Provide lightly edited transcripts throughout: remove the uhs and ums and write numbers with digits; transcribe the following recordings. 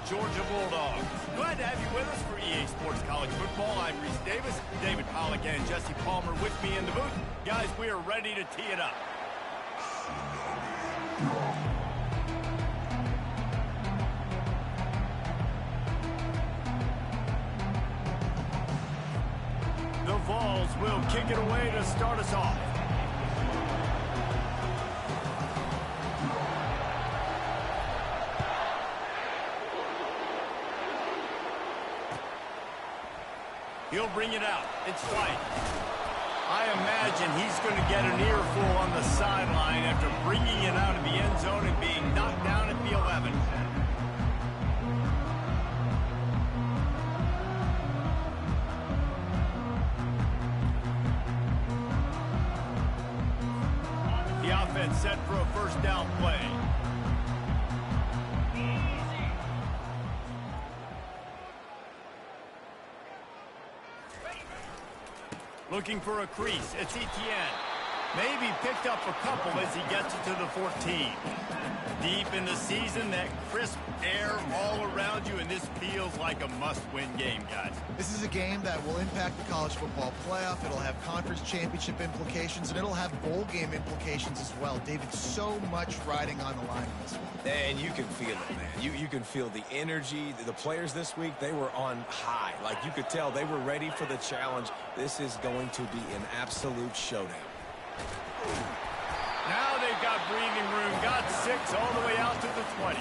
Georgia Bulldogs. Glad to have you with us for EA Sports College Football. I'm Reese Davis, David Pollack and Jesse Palmer with me in the booth. Guys, we are ready to tee it up. The Vols will kick it away to start us off. He'll bring it out. It's White. I imagine he's going to get an earful on the sideline after bringing it out of the end zone and being knocked down at the 11. The offense set for a first down play. Looking for a crease. It's Etienne. Maybe picked up a couple as he gets it to the 14. Deep in the season, that crisp air all around you, and this feels like a must-win game, guys. This is a game that will impact the college football playoff. It'll have conference championship implications, and it'll have bowl game implications as well. David, so much riding on the line in this one. And you can feel it, man. You can feel the energy. The players this week, they were on high. Like, you could tell they were ready for the challenge. This is going to be an absolute showdown. Now they've got breathing room, got 6 all the way out to the 20.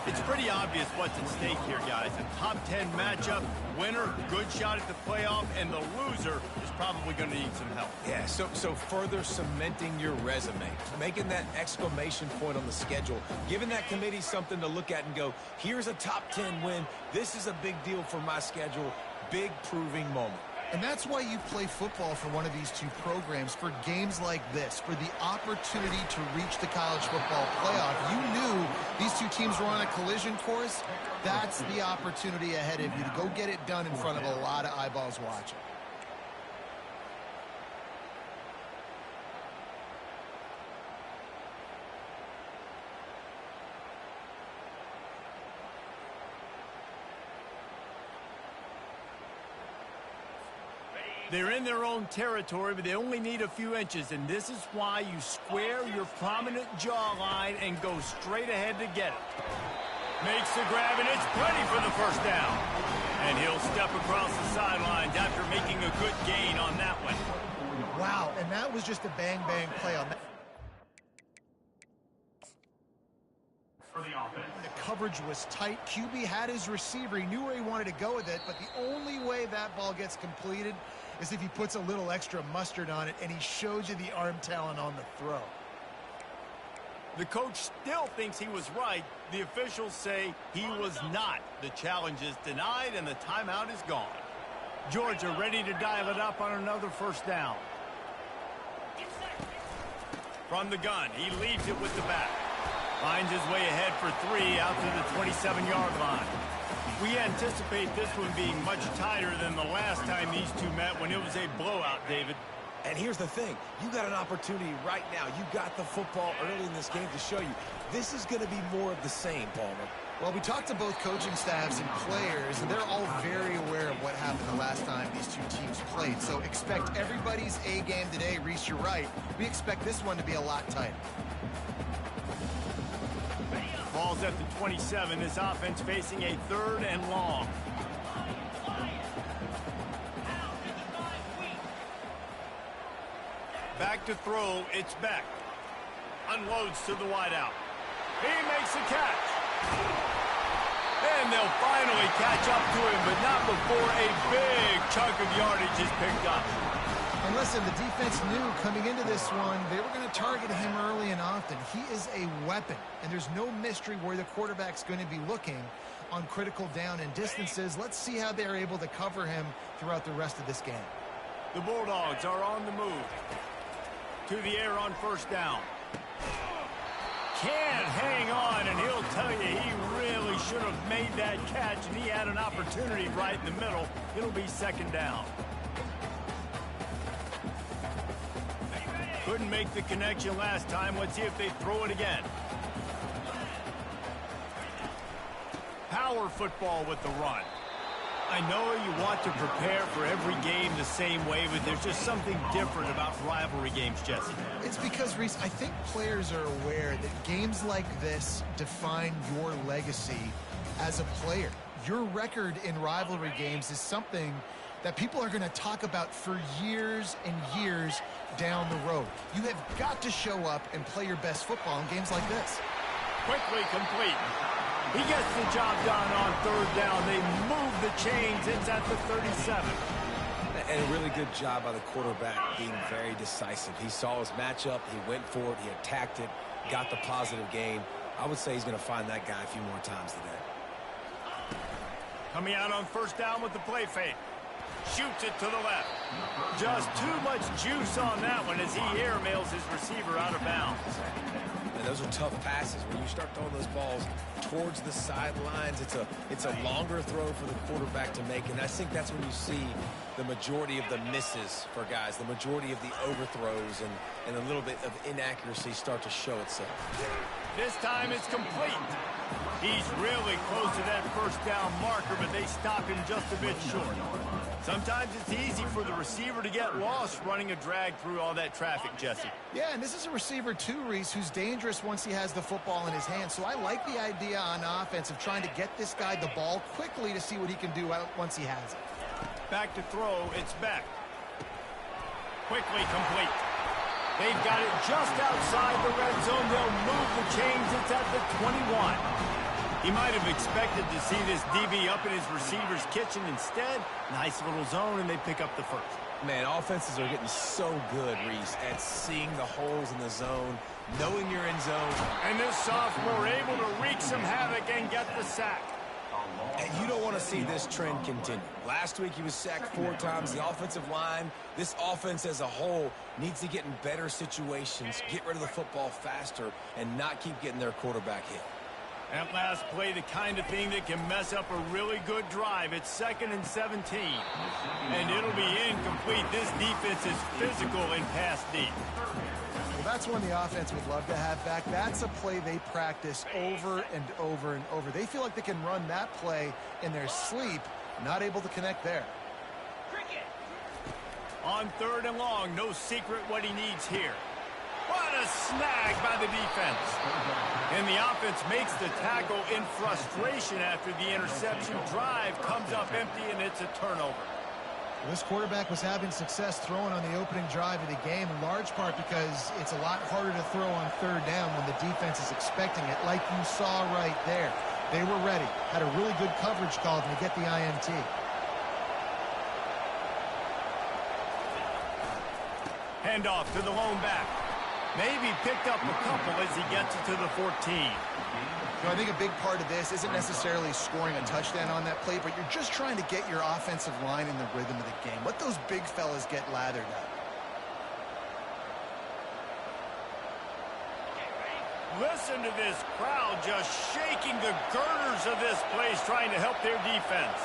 It's pretty obvious what's at stake here, guys. A top 10 matchup, winner, good shot at the playoff, and the loser is probably going to need some help. Yeah, so further cementing your resume, making that exclamation point on the schedule, giving that committee something to look at and go, here's a top 10 win. This is a big deal for my schedule. Big proving moment. And that's why you play football for one of these two programs, for games like this, for the opportunity to reach the college football playoff. You knew these two teams were on a collision course. That's the opportunity ahead of you to go get it done in front of a lot of eyeballs watching. They're in their own territory, but they only need a few inches, and this is why you square your prominent jawline and go straight ahead to get it. Makes the grab, and it's plenty for the first down. And he'll step across the sidelines after making a good gain on that one. Wow, and that was just a bang-bang play on that. For the offense. The coverage was tight. QB had his receiver. He knew where he wanted to go with it, but the only way that ball gets completed is if he puts a little extra mustard on it, and he shows you the arm talent on the throw. The coach still thinks he was right. The officials say he was not. The challenge is denied, and the timeout is gone. Georgia ready to dial it up on another first down. From the gun, he leaves it with the back. Finds his way ahead for 3 out to the 27-yard line. We anticipate this one being much tighter than the last time these two met when it was a blowout, David. And here's the thing. You got an opportunity right now. You got the football early in this game to show you. This is going to be more of the same, Palmer. Well, we talked to both coaching staffs and players, and they're all very aware of what happened the last time these two teams played. So expect everybody's A game today. Reese, you're right. We expect this one to be a lot tighter. Ball's at the 27. This offense facing a 3rd and long. Back to throw. It's Beck. Unloads to the wideout. He makes a catch. And they'll finally catch up to him, but not before a big chunk of yardage is picked up. And listen, the defense knew coming into this one, they were going to target him early and often. He is a weapon, and there's no mystery where the quarterback's going to be looking on critical down and distances. Let's see how they're able to cover him throughout the rest of this game. The Bulldogs are on the move. To the air on first down. Can't hang on, and he'll tell you he really should have made that catch, and he had an opportunity right in the middle. It'll be 2nd down. Couldn't make the connection last time. Let's see if they throw it again. power football with the run. I know you want to prepare for every game the same way, but there's just something different about rivalry games, Jesse. It's because, Reese, I think players are aware that games like this define your legacy as a player. Your record in rivalry games is something that people are going to talk about for years and years down the road. You have got to show up and play your best football in games like this. Quickly complete. He gets the job done on third down. They move the chains. It's at the 37. And a really good job by the quarterback being very decisive. He saw his matchup. He went for it. He attacked it. Got the positive gain. I would say he's going to find that guy a few more times today. Coming out on first down with the play fake. Shoots it to the left. Just too much juice on that one as he airmails his receiver out of bounds. And those are tough passes. When you start throwing those balls towards the sidelines, it's a longer throw for the quarterback to make. And I think that's when you see the majority of the misses for guys, the majority of the overthrows and a little bit of inaccuracy start to show itself. This time it's complete. He's really close to that first down marker, but they stop him just a bit short. Sometimes it's easy for the receiver to get lost running a drag through all that traffic, Jesse. Yeah, and this is a receiver too, Reese, who's dangerous once he has the football in his hands. So I like the idea on offense of trying to get this guy the ball quickly to see what he can do once he has it. Back to throw, it's Beck. Quickly complete. They've got it just outside the red zone. They'll move the chains. It's at the 21. He might have expected to see this DB up in his receiver's kitchen. Instead, nice little zone, and they pick up the first. Man, offenses are getting so good, Reese, at seeing the holes in the zone, knowing you're in zone. And this sophomore able to wreak some havoc and get the sack. And you don't want to see this trend continue. Last week he was sacked 4 times. The offensive line, this offense as a whole, needs to get in better situations, get rid of the football faster, and not keep getting their quarterback hit. That last play, the kind of thing that can mess up a really good drive. It's 2nd and 17. And it'll be incomplete. This defense is physical in pass deep. Well, that's one the offense would love to have back. That's a play they practice over and over and over. They feel like they can run that play in their sleep, not able to connect there. On 3rd and long, no secret what he needs here. What a snag by the defense. And the offense makes the tackle in frustration after the interception. Drive comes up empty, and it's a turnover. Well, this quarterback was having success throwing on the opening drive of the game, in large part because it's a lot harder to throw on 3rd down when the defense is expecting it, like you saw right there. They were ready, had a really good coverage call to get the INT. Handoff to the lone back. Maybe picked up a couple as he gets it to the 14. So I think a big part of this isn't necessarily scoring a touchdown on that play, but you're just trying to get your offensive line in the rhythm of the game. Let those big fellas get lathered up. Listen to this crowd just shaking the girders of this place, trying to help their defense.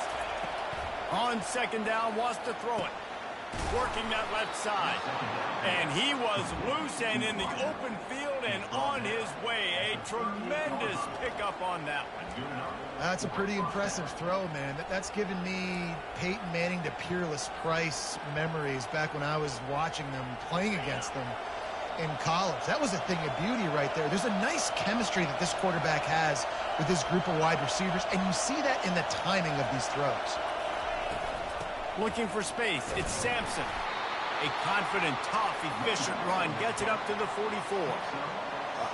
On 2nd down, wants to throw it. Working that left side. And he was loose and in the open field and on his way. A tremendous pickup on that one. That's a pretty impressive throw, man. That's given me Peyton Manning to Peerless Price memories back when I was watching them, playing against them in college. That was a thing of beauty right there. There's a nice chemistry that this quarterback has with his group of wide receivers, and you see that in the timing of these throws. Looking for space, it's Sampson. A confident, tough, efficient run gets it up to the 44.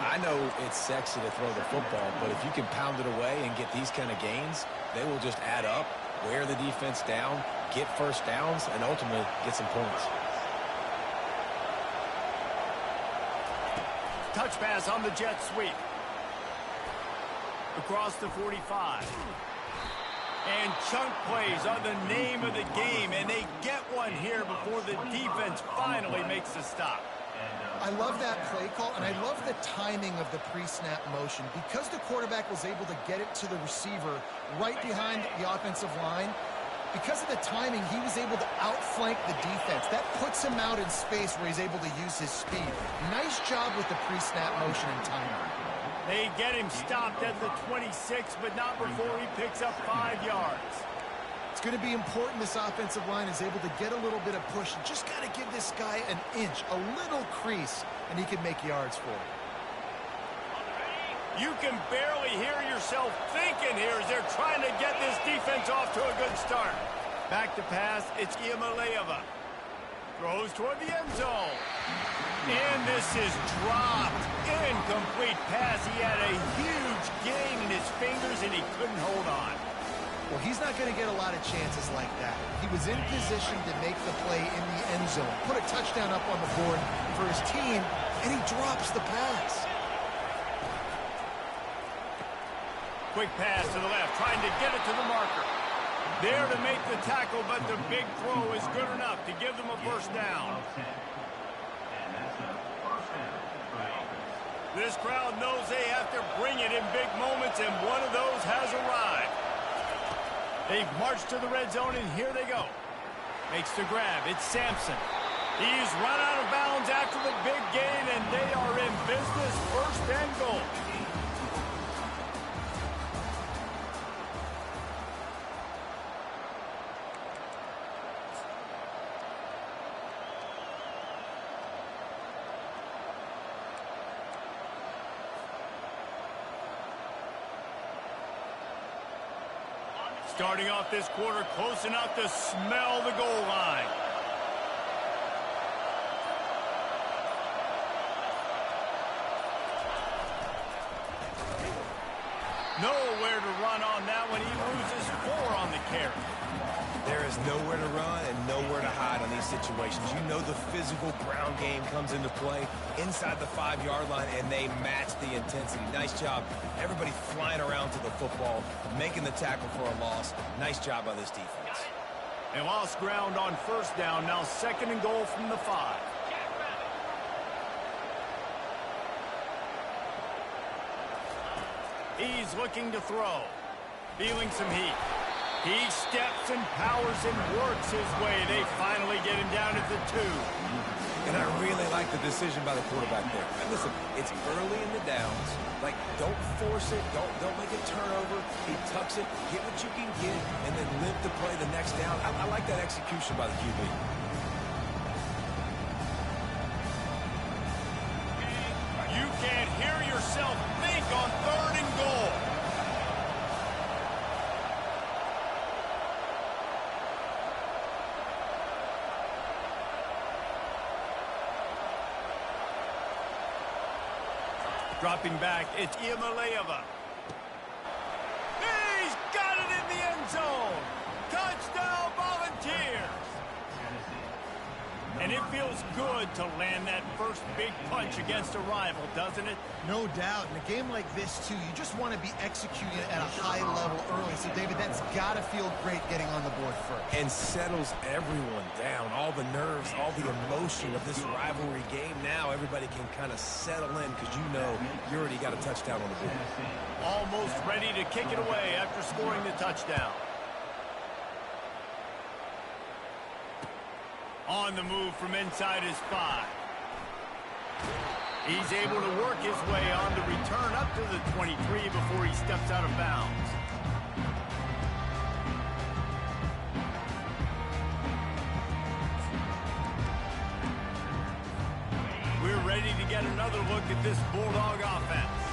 I know it's sexy to throw the football, but if you can pound it away and get these kind of gains, they will just add up, wear the defense down, get first downs, and ultimately get some points. Touch pass on the jet sweep. Across the 45. And chunk plays are the name of the game, and they get one here before the defense finally makes a stop. I love that play call, and I love the timing of the pre-snap motion. Because the quarterback was able to get it to the receiver right behind the offensive line, because of the timing, he was able to outflank the defense. That puts him out in space where he's able to use his speed. Nice job with the pre-snap motion and timing. They get him stopped at the 26, but not before he picks up 5 yards. It's going to be important this offensive line is able to get a little bit of push. You just got to give this guy an inch, a little crease, and he can make yards for it. You can barely hear yourself thinking here as they're trying to get this defense off to a good start. Back to pass, it's Iamaleava. Throws toward the end zone. And this is dropped. Incomplete pass. He had a huge gain in his fingers, and he couldn't hold on. Well, he's not going to get a lot of chances like that. He was in position to make the play in the end zone, put a touchdown up on the board for his team, and he drops the pass. Quick pass to the left, trying to get it to the marker. There to make the tackle, but the big throw is good enough to give them a first down. This crowd knows they have to bring it in big moments, and one of those has arrived. They've marched to the red zone, and here they go. Makes the grab. It's Sampson. He's run out of bounds after the big gain, and they are in business, first and goal. Starting off this quarter close enough to smell the goal line. Nowhere to run on that one. He loses 4 on the carry. There is nowhere to run and nowhere to hide on these situations. You know the physical ground game comes into play inside the 5-yard line, and they match the intensity. Nice job. Everybody flying around to the football, making the tackle for a loss. Nice job by this defense. They lost ground on first down. Now second and goal from the 5. He's looking to throw. Feeling some heat. He steps and powers and works his way. They finally get him down at the 2. And I really like the decision by the quarterback there. And listen, it's early in the downs. Like, don't force it. Don't make a turnover. He tucks it, get what you can get, and then live to play the next down. I like that execution by the QB. You can't hear yourself think on third and goal. Dropping back, it's Iamaleava. He's got it in the end zone. Touchdown, Volunteers. And it feels good to land that first big punch against a rival, doesn't it? No doubt. In a game like this, too, you just want to be executing at a high level early. So, David, that's got to feel great getting on the board first. And settles everyone down. All the nerves, all the emotion of this rivalry game. Now everybody can kind of settle in because you know you already got a touchdown on the board. Almost ready to kick it away after scoring the touchdown. On the move from inside his 5. He's able to work his way on the return up to the 23 before he steps out of bounds. We're ready to get another look at this Bulldog offense.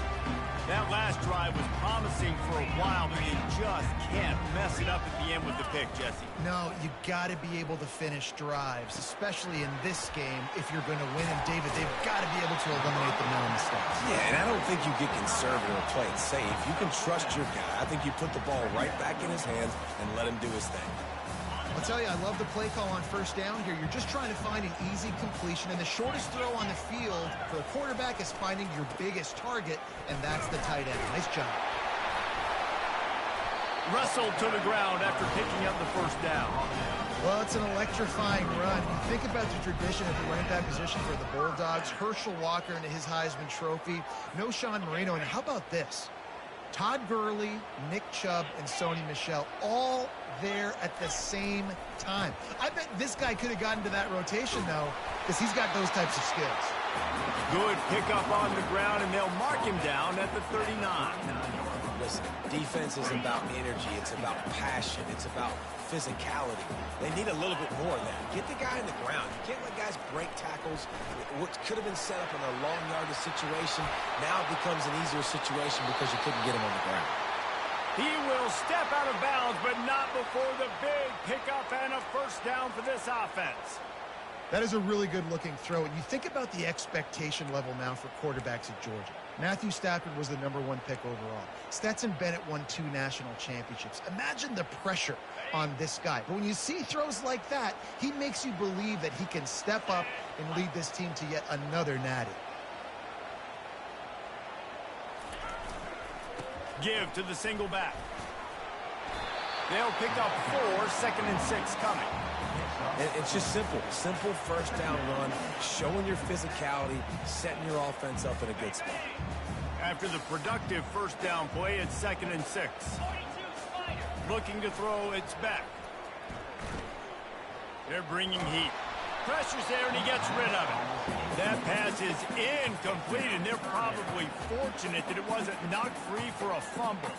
That last drive was promising for a while, but you just can't mess it up at the end with the pick, Jesse. No, you got to be able to finish drives, especially in this game if you're going to win. And, David, they've got to be able to eliminate the mental mistakes. Yeah, and I don't think you get conservative or play it safe. You can trust your guy. I think you put the ball right back in his hands and let him do his thing. I'll tell you, I love the play call on first down here. You're just trying to find an easy completion, and the shortest throw on the field for the quarterback is finding your biggest target, and that's the tight end. Nice job. Wrestled to the ground after picking up the first down. Well, it's an electrifying run. You think about the tradition at the running back position for the Bulldogs. Herschel Walker into his Heisman Trophy. No Sean Marino. And how about this? Todd Gurley, Nick Chubb, and Sony Michel all there at the same time. I bet this guy could have gotten to that rotation, though, because he's got those types of skills. Good pickup on the ground, and they'll mark him down at the 39. Listen, defense is about energy. It's about passion. It's about physicality. They need a little bit more of that. Get the guy in the ground. You can't let guys break tackles. What could have been set up in a long yardage situation now it becomes an easier situation because you couldn't get him on the ground. He will step out of bounds, but not before the big pickup and a first down for this offense. That is a really good-looking throw. And you think about the expectation level now for quarterbacks at Georgia. Matthew Stafford was the #1 pick overall. Stetson Bennett won 2 national championships. Imagine the pressure on this guy. But when you see throws like that, he makes you believe that he can step up and lead this team to yet another natty. Give to the single back. They'll pick up 4, 2nd and 6 coming. It's just simple. Simple first down run, showing your physicality, setting your offense up in a good spot. After the productive first down play, it's 2nd and 6. Looking to throw, it's back. They're bringing heat. Pressure's there, and he gets rid of it. That pass is incomplete, and they're probably fortunate that it wasn't knocked free for a fumble.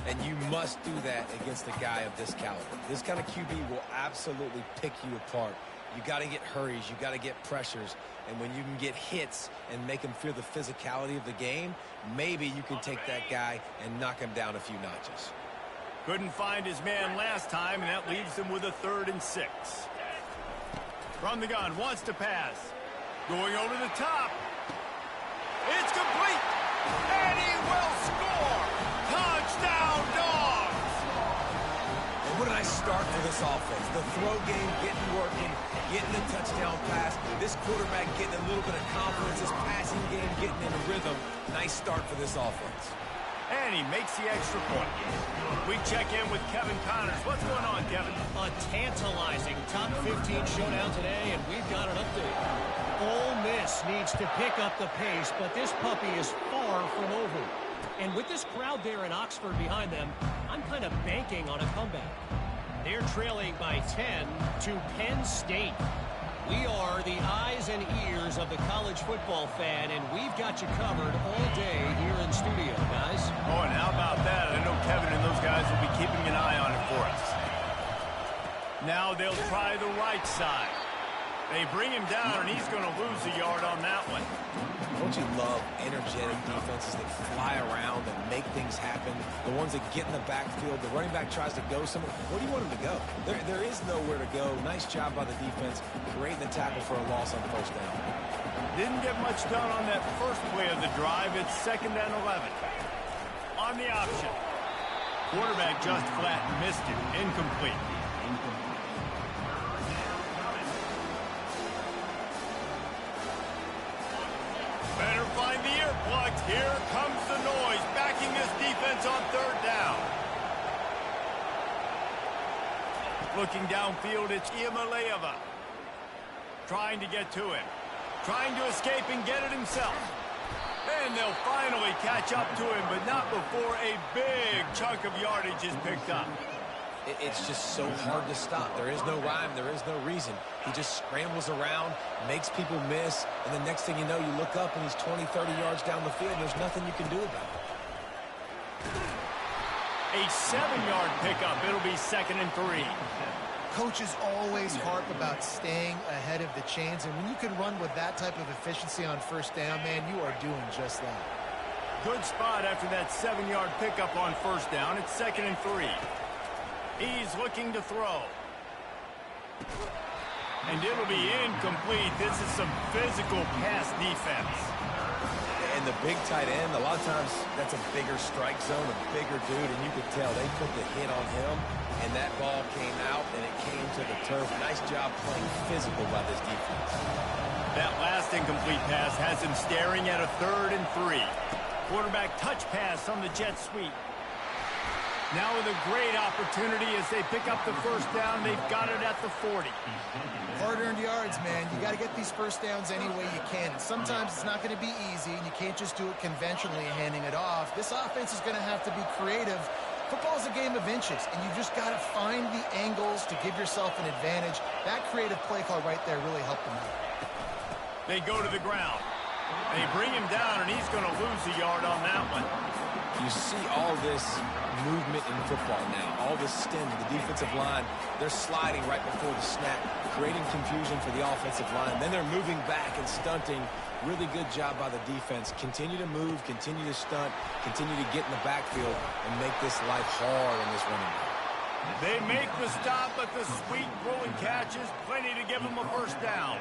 And you must do that against a guy of this caliber. This kind of QB will absolutely pick you apart. You got to get hurries. You got to get pressures. And when you can get hits and make him feel the physicality of the game, maybe you can take that guy and knock him down a few notches. Couldn't find his man last time, and that leaves him with a 3rd and 6. From the gun, wants to pass. Going over the top. It's complete. And he will score. Touchdown, Dogs! And what a nice start for this offense. The throw game getting working, getting the touchdown pass. This quarterback getting a little bit of confidence. This passing game getting in a rhythm. Nice start for this offense. And he makes the extra point. We check in with Kevin Connors. What's going on, Kevin? A tantalizing top 15 showdown today, and we've got an update. Ole Miss needs to pick up the pace, but this puppy is far from over. And with this crowd there in Oxford behind them, I'm kind of banking on a comeback. They're trailing by 10 to Penn State. We are the eyes and ears of the college football fan, and we've got you covered all day here in studio, guys. Oh, and how about that? I know Kevin and those guys will be keeping an eye on it for us. Now they'll try the right side. They bring him down, and he's going to lose a yard on that one. Don't you love energetic defenses that fly around and make things happen? The ones that get in the backfield, the running back tries to go somewhere. Where do you want him to go? There is nowhere to go. Nice job by the defense, creating the tackle for a loss on first down. Didn't get much done on that first play of the drive. It's 2nd and 11. On the option. Quarterback just flat missed it. Incomplete. Better find the earplugs. Here comes the noise, backing this defense on 3rd down. Looking downfield, it's Iamaleava. Trying to get to him. Trying to escape and get it himself. And they'll finally catch up to him, but not before a big chunk of yardage is picked up. It's just so hard to stop. There is no rhyme. There is no reason. He just scrambles around, makes people miss, and the next thing you know, you look up and he's 20, 30 yards down the field, and there's nothing you can do about it. A 7-yard pickup. It'll be 2nd and 3. Coaches always harp about staying ahead of the chains, and when you can run with that type of efficiency on first down, man, you are doing just that. Good spot after that 7-yard pickup on first down. It's 2nd and 3. He's looking to throw. And it'll be incomplete. This is some physical pass defense. And the big tight end, a lot of times that's a bigger strike zone, a bigger dude, and you could tell they put the hit on him, and that ball came out, and it came to the turf. Nice job playing physical by this defense. That last incomplete pass has him staring at a 3rd and 3. Quarterback touch pass on the jet sweep. Now with a great opportunity as they pick up the first down. They've got it at the 40. Hard-earned yards, man. You got to get these first downs any way you can. And sometimes it's not going to be easy, and you can't just do it conventionally handing it off. This offense is going to have to be creative. Football is a game of inches, and you just got to find the angles to give yourself an advantage. That creative play call right there really helped them out. They go to the ground. They bring him down, and he's going to lose a yard on that one. You see all this movement in football now, all this stem. The defensive line, they're sliding right before the snap, creating confusion for the offensive line. Then they're moving back and stunting. Really good job by the defense. Continue to move, continue to stunt, continue to get in the backfield and make this life hard on this running back. They make the stop, but the sweet throw and catch is plenty to give them a first down.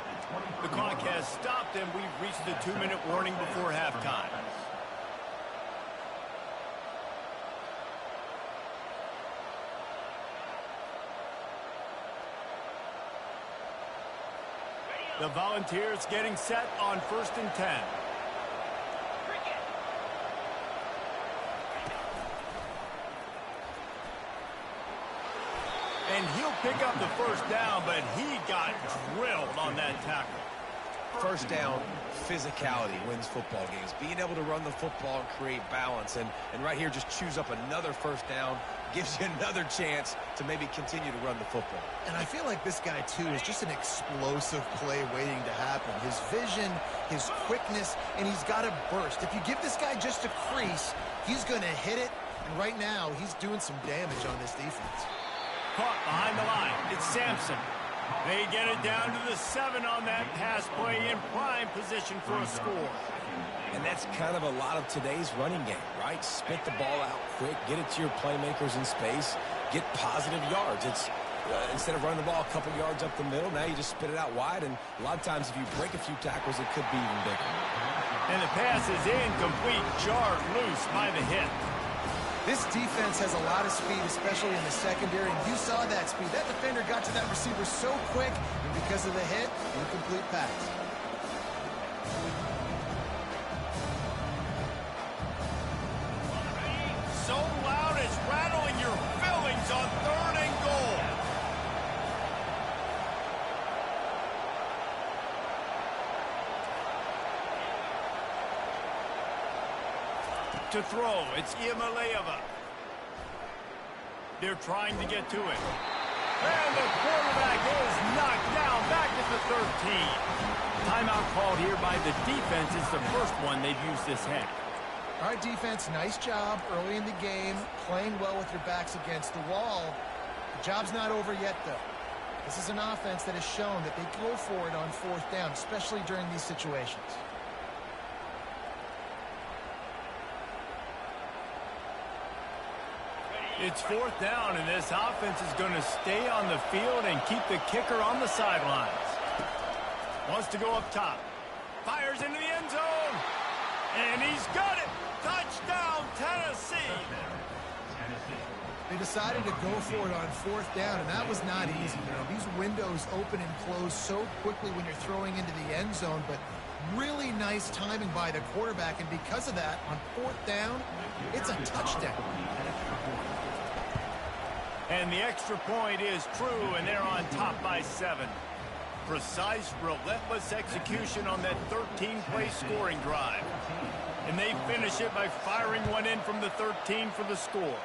The clock has stopped, and we've reached the 2-minute warning before halftime. The Volunteers getting set on 1st and 10. And he'll pick up the first down, but he got drilled on that tackle. First down, physicality wins football games. Being able to run the football and create balance. And right here, just choose up another first down. Gives you another chance to maybe continue to run the football. And I feel like this guy, too, is just an explosive play waiting to happen. His vision, his quickness, and he's got a burst. If you give this guy just a crease, he's going to hit it. And right now, he's doing some damage on this defense. Caught behind the line. It's Sampson. They get it down to the 7 on that pass play in prime position for a score. And that's kind of a lot of today's running game, right? Spit the ball out quick, get it to your playmakers in space, get positive yards. It's instead of running the ball a couple yards up the middle, now you just spit it out wide, and a lot of times if you break a few tackles, it could be even bigger. And the pass is incomplete, jarred loose by the hit. This defense has a lot of speed, especially in the secondary, and you saw that speed. That defender got to that receiver so quick, and because of the hit, incomplete pass. So loud it's rattling your fillings on 3rd and goal. To throw, it's Iamaleava. They're trying to get to it. And the quarterback is knocked down back at the 13. Timeout called here by the defense. It's the first one they've used this half. All right, defense, nice job early in the game, playing well with your backs against the wall. The job's not over yet, though. This is an offense that has shown that they go for it on 4th down, especially during these situations. It's 4th down, and this offense is going to stay on the field and keep the kicker on the sidelines. Wants to go up top. Fires into the end zone. And he's got it. Touchdown, Tennessee. They decided to go for it on 4th down, and that was not easy. You know, these windows open and close so quickly when you're throwing into the end zone, but really nice timing by the quarterback, and because of that, on 4th down, it's a touchdown. And the extra point is true, and they're on top by 7. Precise, relentless execution on that 13-play scoring drive. And they finish it by firing one in from the 13 for the score.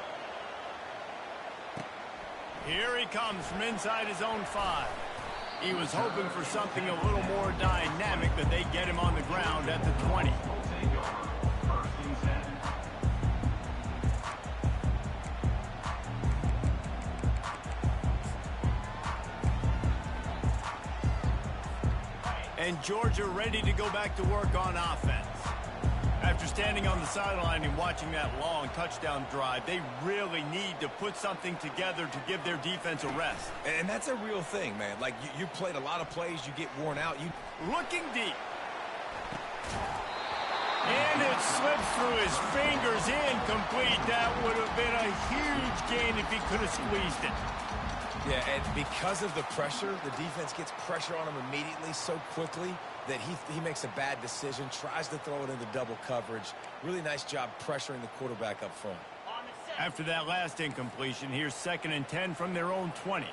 Here he comes from inside his own 5. He was hoping for something a little more dynamic, but they get him on the ground at the 20. And Georgia ready to go back to work on offense. After standing on the sideline and watching that long touchdown drive, they really need to put something together to give their defense a rest. And that's a real thing, man. Like, you played a lot of plays, you get worn out. Looking deep. And it slips through his fingers, incomplete. That would have been a huge gain if he could have squeezed it. Yeah, and because of the pressure, the defense gets pressure on him immediately so quickly that he makes a bad decision, tries to throw it into double coverage. Really nice job pressuring the quarterback up front. After that last incompletion, here's 2nd and 10 from their own 20.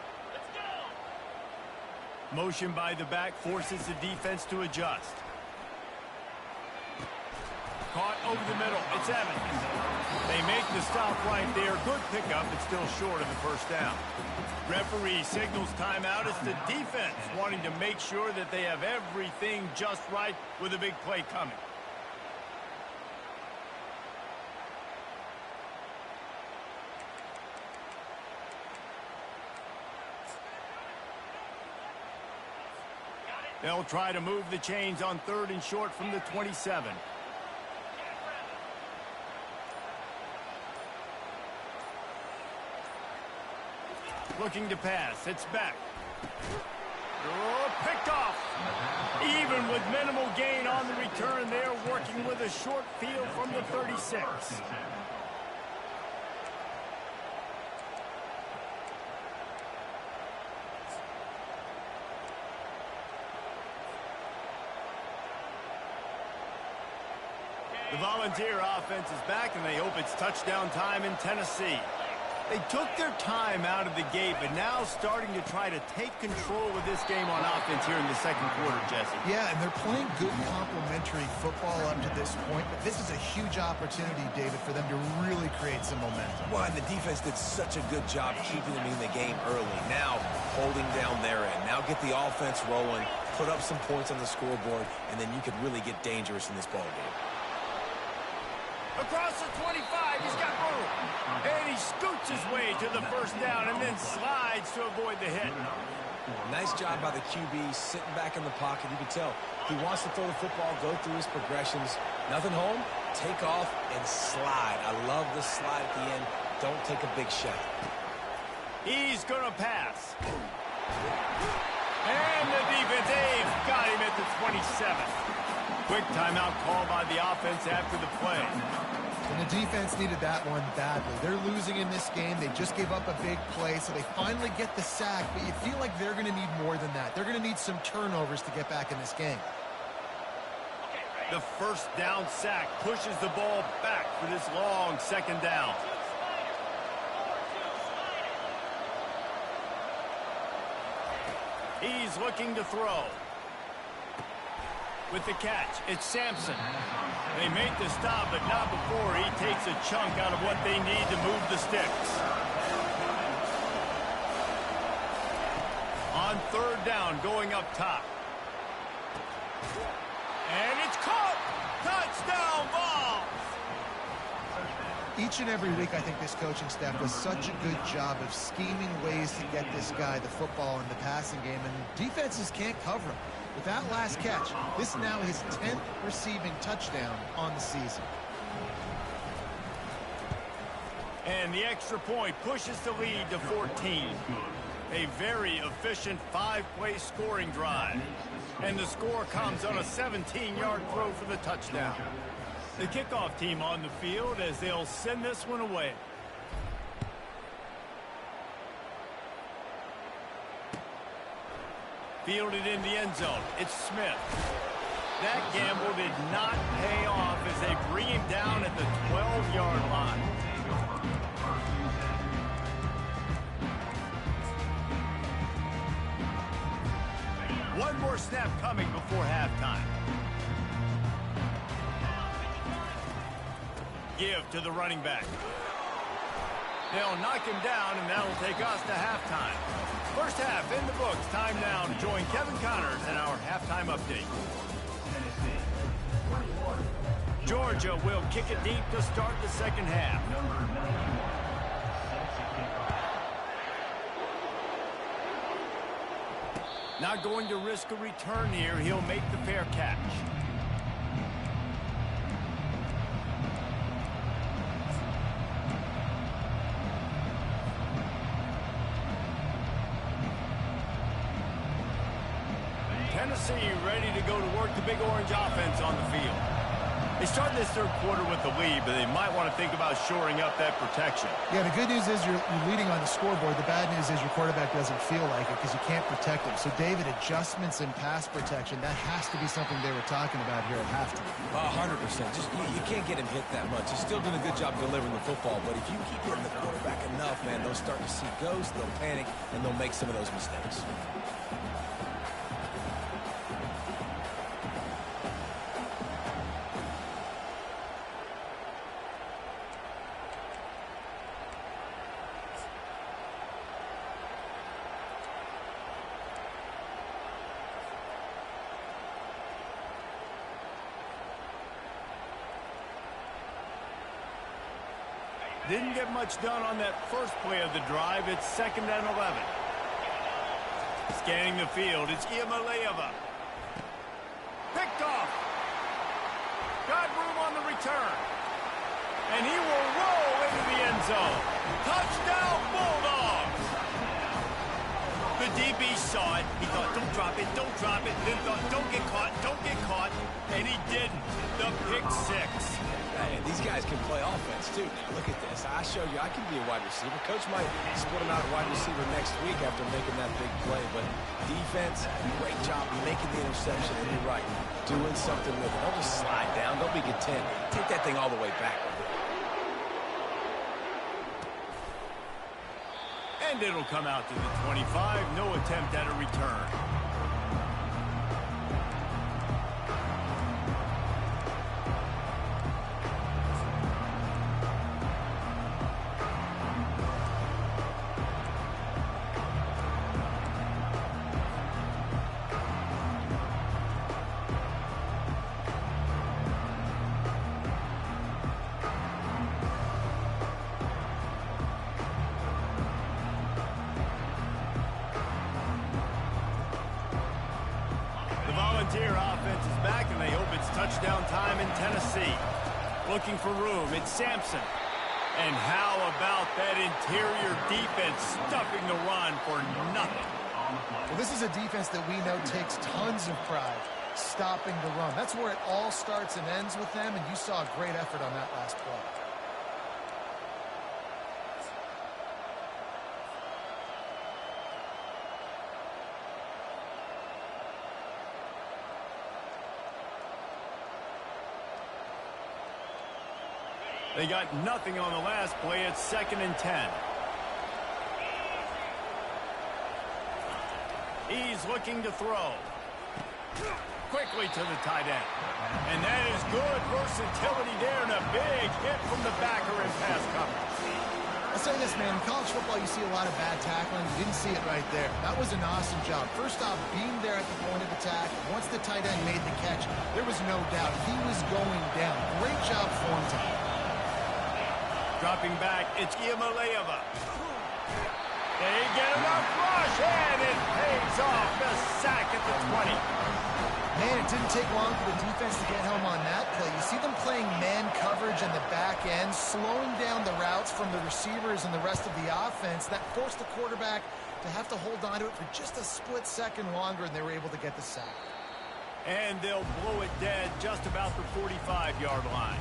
Motion by the back forces the defense to adjust. caught over the middle. It's Evans. They make the stop right there. Good pickup, but still short of the first down. Referee signals timeout. It's the defense wanting to make sure that they have everything just right with a big play coming. They'll try to move the chains on 3rd and short from the 27. Looking to pass. It's back. Oh, picked off. Even with minimal gain on the return, they're working with a short field from the 36. The Volunteer offense is back, and they hope it's touchdown time in Tennessee. They took their time out of the gate, but now starting to try to take control of this game on offense here in the second quarter, Jesse. Yeah, and they're playing good complementary football up to this point, but this is a huge opportunity, David, for them to really create some momentum. Well, and the defense did such a good job keeping them in the game early. Now, holding down their end. Now get the offense rolling, put up some points on the scoreboard, and then you could really get dangerous in this ball game. Across the 25, he's got room. And he scoots his way to the first down and then slides to avoid the hit. Nice job by the QB, sitting back in the pocket. You can tell he wants to throw the football, go through his progressions. Nothing home, take off, and slide. I love the slide at the end. Don't take a big shot. He's going to pass. And the defense, they've got him at the 27. Quick timeout call by the offense after the play. And the defense needed that one badly. They're losing in this game. They just gave up a big play, so they finally get the sack, but you feel like they're going to need more than that. They're going to need some turnovers to get back in this game. The first down sack pushes the ball back for this long second down. He's looking to throw. With the catch, it's Sampson. They make the stop, but not before he takes a chunk out of what they need to move the sticks. On 3rd down, going up top. And it's caught! Touchdown ball! Each and every week, I think this coaching staff does such a good job of scheming ways to get this guy the football in the passing game, and defenses can't cover him. With that last catch, this is now his 10th receiving touchdown on the season. And the extra point pushes the lead to 14. A very efficient 5-play scoring drive. And the score comes on a 17-yard throw for the touchdown. The kickoff team on the field as they'll send this one away. Fielded in the end zone. It's Smith. That gamble did not pay off as they bring him down at the 12-yard line. One more snap coming before halftime. Give to the running back. They'll knock him down, and that'll take us to halftime. First half in the books. Time now to join Kevin Connors in our halftime update. Georgia will kick it deep to start the second half. Not going to risk a return here. He'll make the fair catch. Tennessee ready to go to work the Big Orange offense on the field. They start this third quarter with the lead, but they might want to think about shoring up that protection. Yeah, the good news is you're leading on the scoreboard. The bad news is your quarterback doesn't feel like it because you can't protect him. So, David, adjustments in pass protection, that has to be something they were talking about here at halftime. 100%. Just you can't get him hit that much. He's still doing a good job delivering the football, but if you keep hitting the quarterback enough, man, they'll start to see ghosts, they'll panic, and they'll make some of those mistakes. Didn't get much done on that first play of the drive. It's 2nd and 11. Scanning the field, it's Iamaleava. Picked off. Got room on the return. And he will roll into the end zone. Touchdown, Bulldogs! The DB saw it. He thought, don't drop it, don't drop it. Then thought, don't get caught, don't get caught. And he didn't. The pick six. Hey, these guys can play offense, too. Now, look at this. I show you I can be a wide receiver. Coach might split him out at wide receiver next week after making that big play. But defense, great job making the interception. And you're right, doing something with it. Don't just slide down. Don't be content. Take that thing all the way back. And it'll come out to the 25. No attempt at a return. Volunteer offense is back, and they hope it's touchdown time in Tennessee. Looking for room, it's Sampson. And how about that interior defense stuffing the run for nothing? Well, this is a defense that we know takes tons of pride stopping the run. That's where it all starts and ends with them, and you saw a great effort on that last play. They got nothing on the last play. It's 2nd and 10. He's looking to throw. Quickly to the tight end. And that is good versatility there, and a big hit from the backer in pass coverage. I'll say this, man. In college football, you see a lot of bad tackling. You didn't see it right there. That was an awesome job. First off, being there at the point of attack. Once the tight end made the catch, there was no doubt he was going down. Great job form time. Dropping back, it's Iamaleava. They get enough rush, and it pays off. The sack at the 20. Man, it didn't take long for the defense to get home on that play. You see them playing man coverage in the back end, slowing down the routes from the receivers and the rest of the offense. That forced the quarterback to have to hold on to it for just a split second longer, and they were able to get the sack. And they'll blow it dead just about the 45-yard line.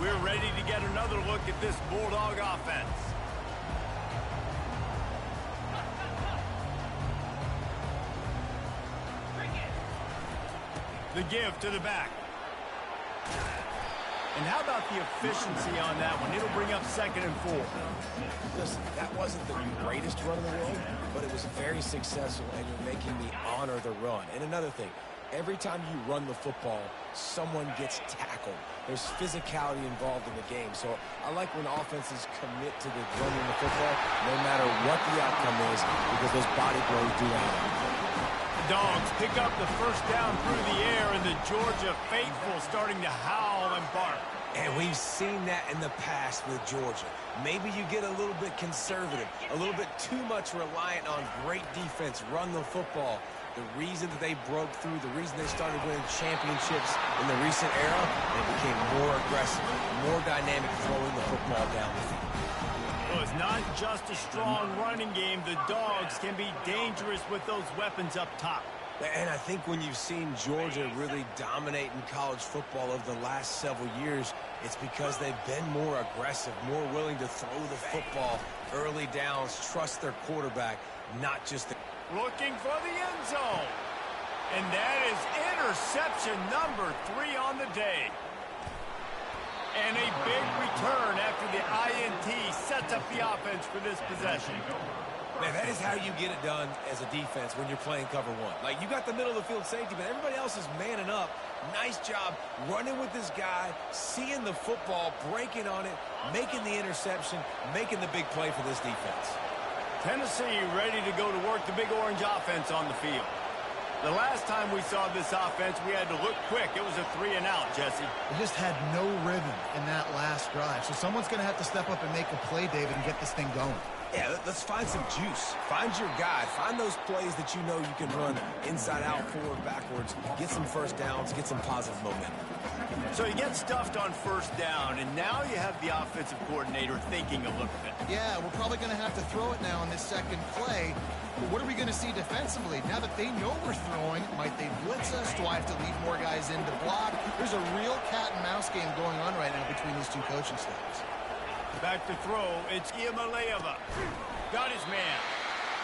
We're ready to get another look at this Bulldog offense. The give to the back. And how about the efficiency on that one? It'll bring up 2nd and 4. Listen, that wasn't the greatest run in the world, but it was very successful, and you're making me honor the run. And another thing, every time you run the football, someone gets tackled. There's physicality involved in the game. So I like when offenses commit to the running the football, no matter what the outcome is, because those body blows do happen. The Dogs pick up the first down through the air, and the Georgia faithful starting to howl and bark. And we've seen that in the past with Georgia. Maybe you get a little bit conservative, a little bit too much reliant on great defense, run the football. The reason that they broke through, the reason they started winning championships in the recent era, they became more aggressive, more dynamic throwing the football down the field. Well, it's not just a strong running game. The Dogs can be dangerous with those weapons up top. And I think when you've seen Georgia really dominate in college football over the last several years, it's because they've been more aggressive, more willing to throw the football early downs, trust their quarterback, not just the... Looking for the end zone. And that is interception number 3 on the day. And a big return after the INT sets up the offense for this possession. Man, that is how you get it done as a defense when you're playing cover one. Like, you got the middle of the field safety, but everybody else is manning up. Nice job running with this guy, seeing the football, breaking on it, making the interception, making the big play for this defense. Tennessee ready to go to work the Big Orange offense on the field. The last time we saw this offense, we had to look quick. It was a 3-and-out, Jesse. They just had no rhythm in that last drive. So someone's going to have to step up and make a play, David, and get this thing going. Yeah, let's find some juice. Find your guy. Find those plays that you know you can run inside out, forward, backwards. Get some first downs. Get some positive momentum. So you get stuffed on first down, and now you have the offensive coordinator thinking a little bit. Yeah, we're probably going to have to throw it now in this second play. But what are we going to see defensively? Now that they know we're throwing, might they blitz us? Do I have to leave more guys in to block? There's a real cat-and-mouse game going on right now between these two coaching staffs. Back to throw, it's Iamaleava. Got his man.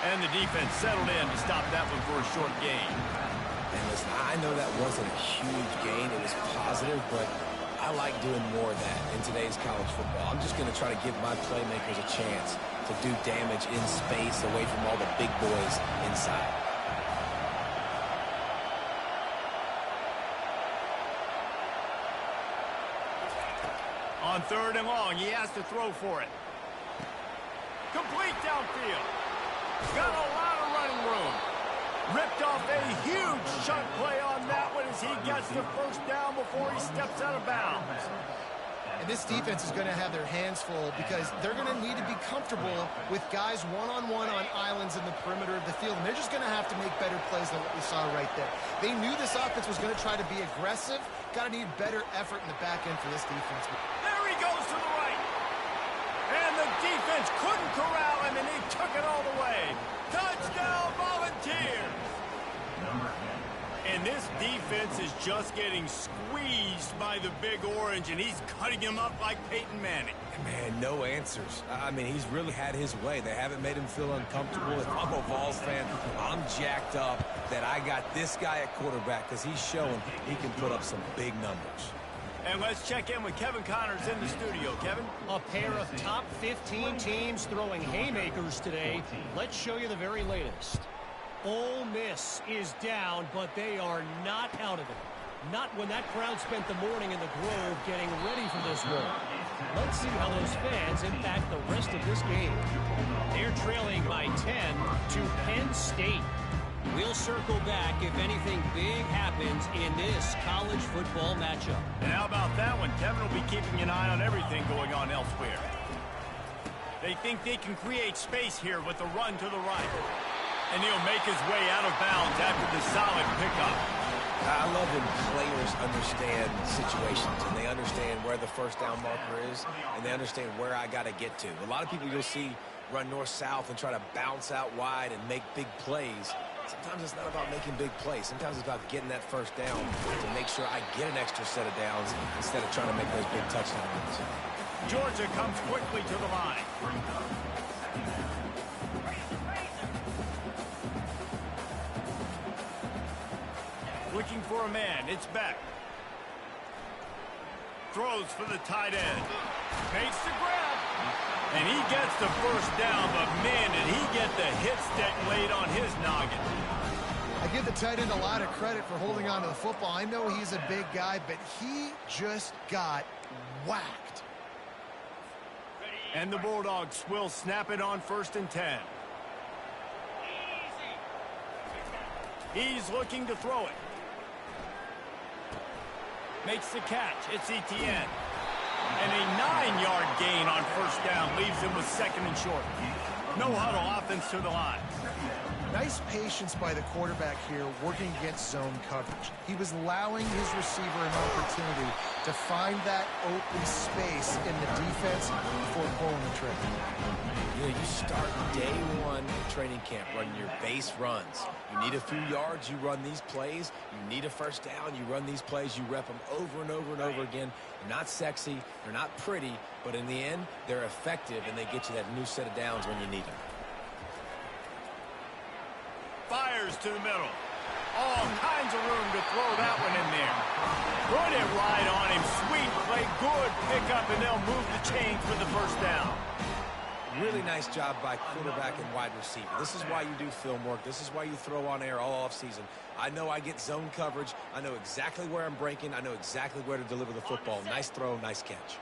And the defense settled in to stop that one for a short gain. And listen, I know that wasn't a huge gain. It was positive, but I like doing more of that in today's college football. I'm just going to try to give my playmakers a chance to do damage in space away from all the big boys inside. On 3rd and long, he has to throw for it. Complete downfield. Got a lot of running room. Ripped off a huge chunk play on that one as he gets the first down before he steps out of bounds. And this defense is going to have their hands full because they're going to need to be comfortable with guys one-on-one on islands in the perimeter of the field. And they're just going to have to make better plays than what we saw right there. They knew this offense was going to try to be aggressive. Got to need better effort in the back end for this defense. There he goes to the right. And the defense couldn't corral him, and he took it all the way. Touchdown, Volunteers! And this defense is just getting squeezed by the Big Orange, and he's cutting him up like Peyton Manning. Man, no answers. I mean, he's really had his way. They haven't made him feel uncomfortable. If I'm a Vols fan, I'm jacked up that I got this guy at quarterback because he's showing he can put up some big numbers. And let's check in with Kevin Connors in the studio. Kevin? A pair of top 15 teams throwing haymakers today. Let's show you the very latest. Ole Miss is down, but they are not out of it. Not when that crowd spent the morning in the Grove getting ready for this one. Let's see how those fans impact the rest of this game. They're trailing by 10 to Penn State. We'll circle back if anything big happens in this college football matchup. And how about that one? Kevin will be keeping an eye on everything going on elsewhere. They think they can create space here with the run to the right. And he'll make his way out of bounds after the solid pickup. I love when players understand situations and they understand where the first down marker is and they understand where I got to get to. A lot of people you'll see run north-south and try to bounce out wide and make big plays. Sometimes it's not about making big plays. Sometimes it's about getting that first down to make sure I get an extra set of downs instead of trying to make those big touchdown runs. Georgia comes quickly to the line. Looking for a man. It's Beck. Throws for the tight end. Makes the grab. And he gets the first down, but man, did he get the hit stick laid on his noggin. I give the tight end a lot of credit for holding on to the football. I know he's a big guy, but he just got whacked. And the Bulldogs will snap it on 1st and 10. He's looking to throw it. Makes the catch. It's Etienne. And a 9-yard gain on first down leaves him with 2nd and short. No huddle offense to the line. Nice patience by the quarterback here working against zone coverage. He was allowing his receiver an opportunity to find that open space in the defense before pulling the trigger. You know, you start day one of training camp running your base runs. You need a few yards, you run these plays. You need a first down, you run these plays. You rep them over and over and over again. They're not sexy, they're not pretty, but in the end, they're effective, and they get you that new set of downs when you need them. Fires to the middle. All kinds of room to throw that one in there. Put it right on him. Sweet play. Good pickup, and they'll move the chains for the first down. Really nice job by quarterback and wide receiver. This is why you do film work. This is why you throw on air all offseason. I know I get zone coverage. I know exactly where I'm breaking. I know exactly where to deliver the football. Nice throw, nice catch.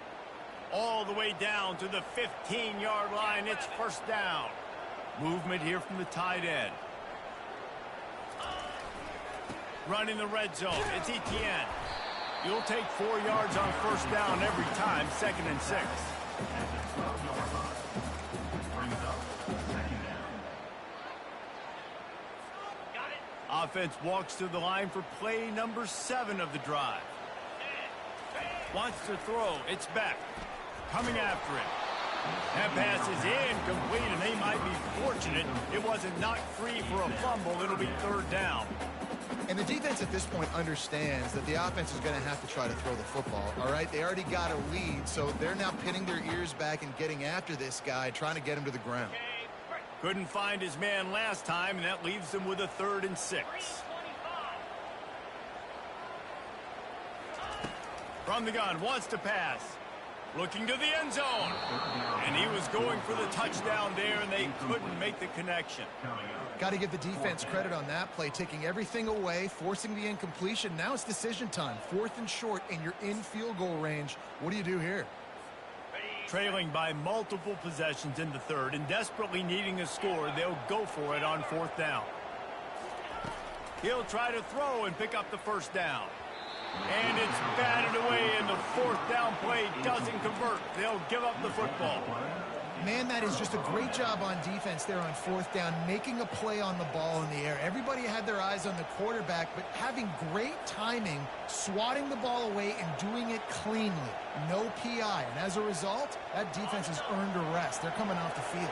All the way down to the 15-yard line. It's first down. Movement here from the tight end. Running the red zone. It's Etienne. You'll take 4 yards on first down every time, 2nd and 6. Offense walks to the line for play number 7 of the drive. Wants to throw. It's Beck. Coming after it. That pass is incomplete, and they might be fortunate it wasn't knocked free for a fumble. It'll be 3rd down. And the defense at this point understands that the offense is going to have to try to throw the football, all right? They already got a lead, so they're now pinning their ears back and getting after this guy, trying to get him to the ground. Couldn't find his man last time, and that leaves them with a 3rd and 6. From the gun, wants to pass. Looking to the end zone. And he was going for the touchdown there, and they couldn't make the connection. Got to give the defense credit on that play, taking everything away, forcing the incompletion. Now it's decision time. 4th and short, and you're in field goal range. What do you do here? Trailing by multiple possessions in the 3rd and desperately needing a score, they'll go for it on 4th down. He'll try to throw and pick up the first down. And it's batted away, and the 4th down play doesn't convert. They'll give up the football. Man, that is just a great job on defense there on 4th down, making a play on the ball in the air. Everybody had their eyes on the quarterback, but having great timing, swatting the ball away, and doing it cleanly. No PI. And as a result, that defense has earned a rest. They're coming off the field.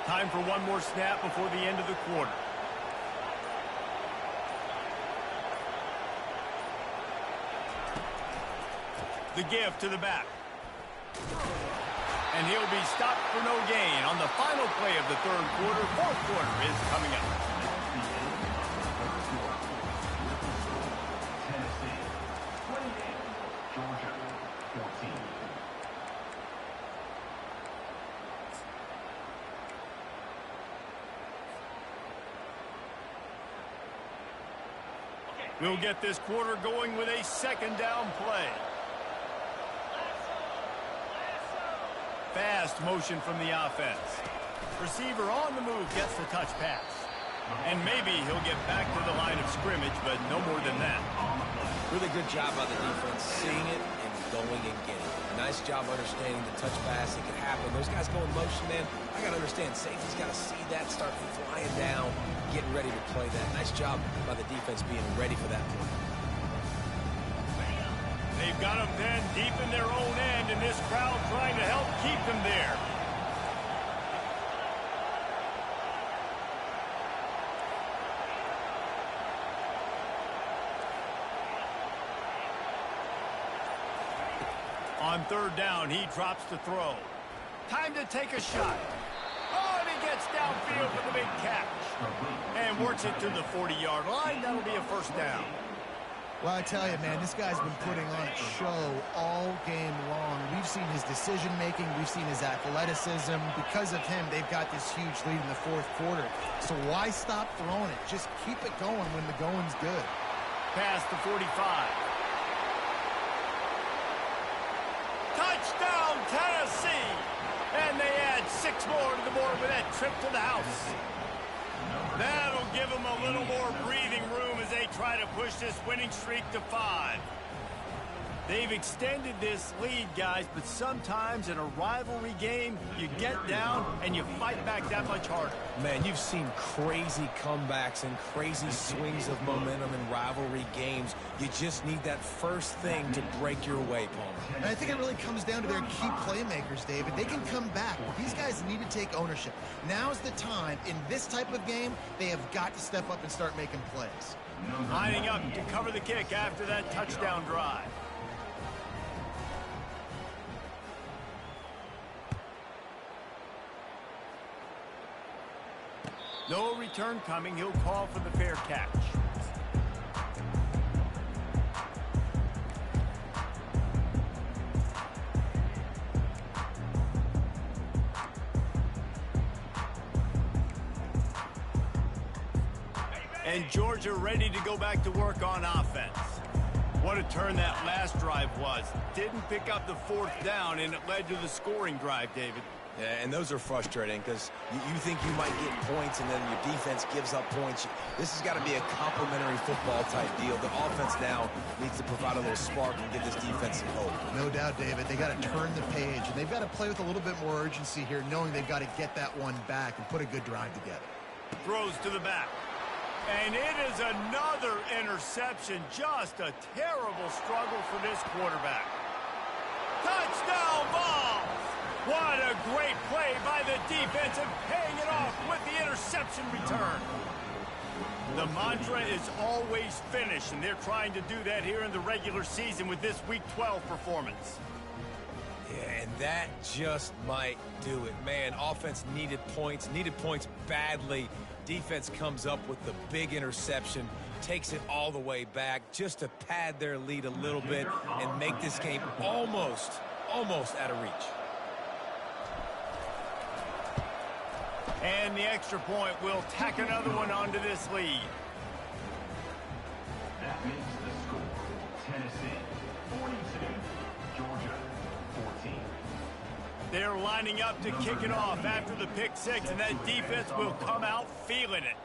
Time for one more snap before the end of the quarter. The give to the back. And he'll be stopped for no gain on the final play of the 3rd quarter. 4th quarter is coming up. Tennessee 28, Georgia 14. We'll get this quarter going with a 2nd down play. Fast motion from the offense. Receiver on the move gets the touch pass. And maybe he'll get back to the line of scrimmage, but no more than that. Really good job by the defense, seeing it and going and getting it. Nice job understanding the touch pass. It could happen. Those guys go in motion, man. I got to understand, safety's got to see that, start flying down, getting ready to play that. Nice job by the defense being ready for that play. They've got them then deep in their own end, and this crowd trying to help keep them there. On 3rd down, he drops the throw. Time to take a shot. Oh, and he gets downfield for the big catch. And works it to the 40-yard line. That'll be a 1st down. Well, I tell you, man, this guy's been putting on a show all game long. We've seen his decision-making. We've seen his athleticism. Because of him, they've got this huge lead in the 4th quarter. So why stop throwing it? Just keep it going when the going's good. Past the 45. Touchdown, Tennessee! And they add 6 more to the board with that trip to the house. That'll give them a little more breathing room as they try to push this winning streak to 5. They've extended this lead, guys, but sometimes in a rivalry game, you get down and you fight back that much harder. Man, you've seen crazy comebacks and crazy swings of momentum in rivalry games. You just need that first thing to break your way, Palmer. And I think it really comes down to their key playmakers, David. They can come back, but these guys need to take ownership. Now's the time. In this type of game, they have got to step up and start making plays. Lining up to cover the kick after that touchdown drive. No return coming. He'll call for the fair catch. And Georgia ready to go back to work on offense. What a turn that last drive was. Didn't pick up the fourth down, and it led to the scoring drive, David. Yeah, and those are frustrating because you think you might get points and then your defense gives up points. This has got to be a complimentary football type deal. The offense now needs to provide a little spark and give this defense some hope. No doubt, David. They got to turn the page, and they've got to play with a little bit more urgency here, knowing they've got to get that one back and put a good drive together. Throws to the back. And it is another interception. Just a terrible struggle for this quarterback. Touchdown ball! What a great play by the defense and paying it off with the interception return. The mantra is always finish, and they're trying to do that here in the regular season with this Week 12 performance. Yeah, and that just might do it. Man, offense needed points badly. Defense comes up with the big interception, takes it all the way back just to pad their lead a little bit and make this game almost out of reach. And the extra point will tack another one onto this lead. That makes the score Tennessee 42, Georgia 14. They're lining up to kick it off after the pick six, and that defense will come out feeling it.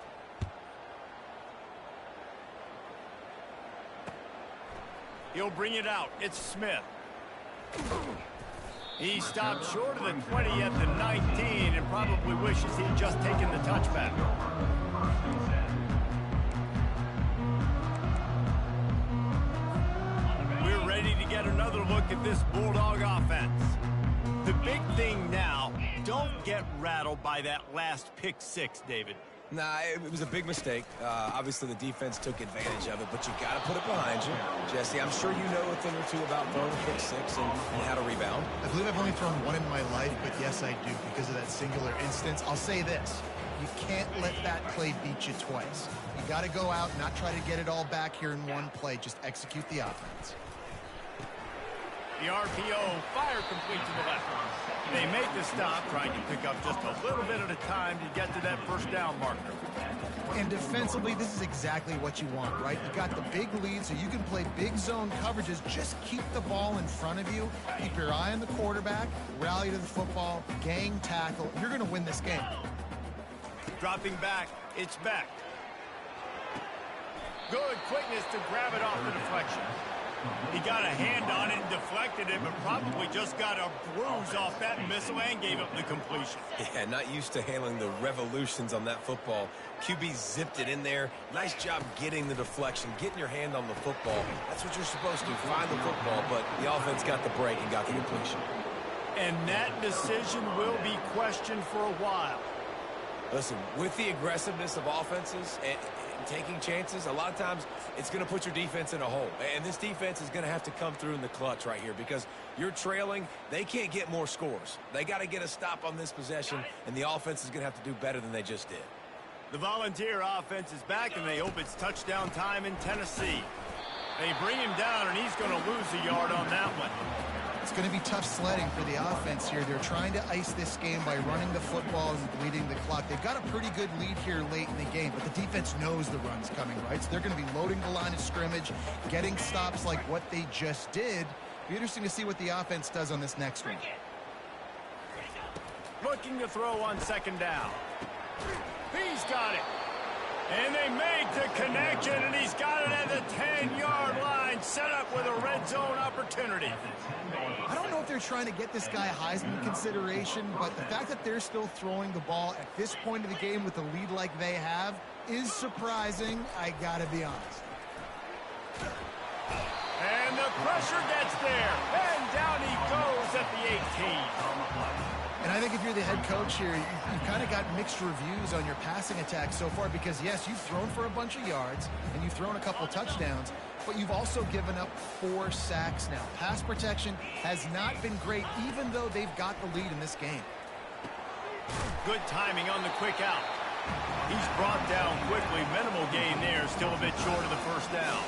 He'll bring it out. It's Smith. He stopped short of the 20 at the 19 and probably wishes he'd just taken the touchback. We're ready to get another look at this Bulldog offense. The big thing now, don't get rattled by that last pick six, David. Nah, it was a big mistake. Obviously, the defense took advantage of it, but you got to put it behind you. Jesse, I'm sure you know a thing or two about throwing a pick six and how to rebound. I believe I've only thrown one in my life, but yes, I do because of that singular instance. I'll say this. You can't let that play beat you twice. You got to go out and not try to get it all back here in one play. Just execute the offense. The RPO fire complete to the left. They make the stop, trying to pick up just a little bit at a time to get to that first down marker. And defensively, this is exactly what you want, right? You got the big lead, so you can play big zone coverages. Just keep the ball in front of you. Keep your eye on the quarterback. Rally to the football. Gang tackle. You're going to win this game. Dropping back. It's Beck. Good quickness to grab it off the deflection. He got a hand on it and deflected it, but probably just got a bruise off that missile and gave up the completion. Yeah, not used to handling the revolutions on that football. QB zipped it in there. Nice job getting the deflection, getting your hand on the football. That's what you're supposed to do, find the football, but the offense got the break and got the completion. And that decision will be questioned for a while. Listen, with the aggressiveness of offenses and taking chances, a lot of times it's going to put your defense in a hole. And this defense is going to have to come through in the clutch right here because you're trailing. They can't get more scores. They got to get a stop on this possession, and the offense is going to have to do better than they just did. The Volunteer offense is back, and they hope it's touchdown time in Tennessee. They bring him down, and he's going to lose a yard on that one. It's going to be tough sledding for the offense here. They're trying to ice this game by running the football and bleeding the clock. They've got a pretty good lead here late in the game, but the defense knows the run's coming, right? So they're going to be loading the line of scrimmage, getting stops like what they just did. Be interesting to see what the offense does on this next one. Looking to throw on second down. He's got it. And they make the connection, and he's got it at the 10-yard line, set up with a red zone opportunity. I don't know if they're trying to get this guy Heisman consideration, but the fact that they're still throwing the ball at this point of the game with a lead like they have is surprising, I gotta be honest. And the pressure gets there, and down he goes at the 18. And I think if you're the head coach here, you've kind of got mixed reviews on your passing attack so far because, yes, you've thrown for a bunch of yards and you've thrown a couple touchdowns, but you've also given up 4 sacks now. Pass protection has not been great, even though they've got the lead in this game. Good timing on the quick out. He's brought down quickly. Minimal gain there. Still a bit short of the first down.